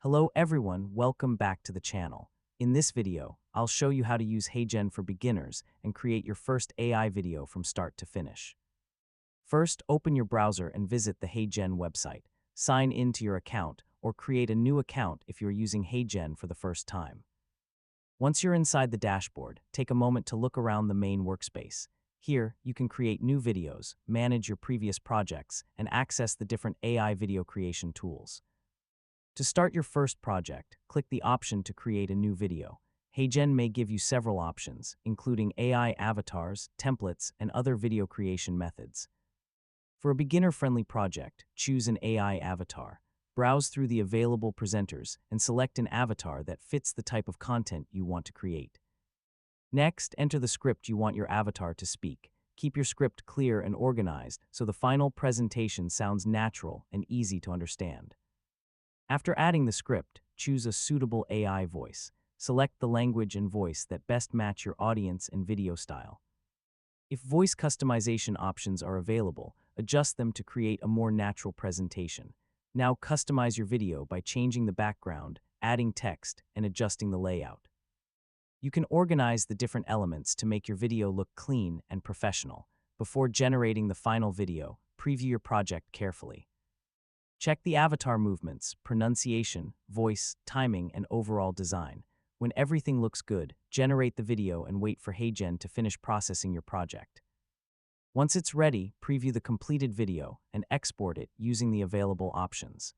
Hello everyone, welcome back to the channel. In this video, I'll show you how to use HeyGen for beginners and create your first AI video from start to finish. First, open your browser and visit the HeyGen website. Sign in to your account or create a new account if you're using HeyGen for the first time. Once you're inside the dashboard, take a moment to look around the main workspace. Here, you can create new videos, manage your previous projects, and access the different AI video creation tools. To start your first project, click the option to create a new video. HeyGen may give you several options, including AI avatars, templates, and other video creation methods. For a beginner-friendly project, choose an AI avatar. Browse through the available presenters and select an avatar that fits the type of content you want to create. Next, enter the script you want your avatar to speak. Keep your script clear and organized so the final presentation sounds natural and easy to understand. After adding the script, choose a suitable AI voice. Select the language and voice that best match your audience and video style. If voice customization options are available, adjust them to create a more natural presentation. Now customize your video by changing the background, adding text, and adjusting the layout. You can organize the different elements to make your video look clean and professional. Before generating the final video, preview your project carefully. Check the avatar movements, pronunciation, voice, timing, and overall design. When everything looks good, generate the video and wait for HeyGen to finish processing your project. Once it's ready, preview the completed video and export it using the available options.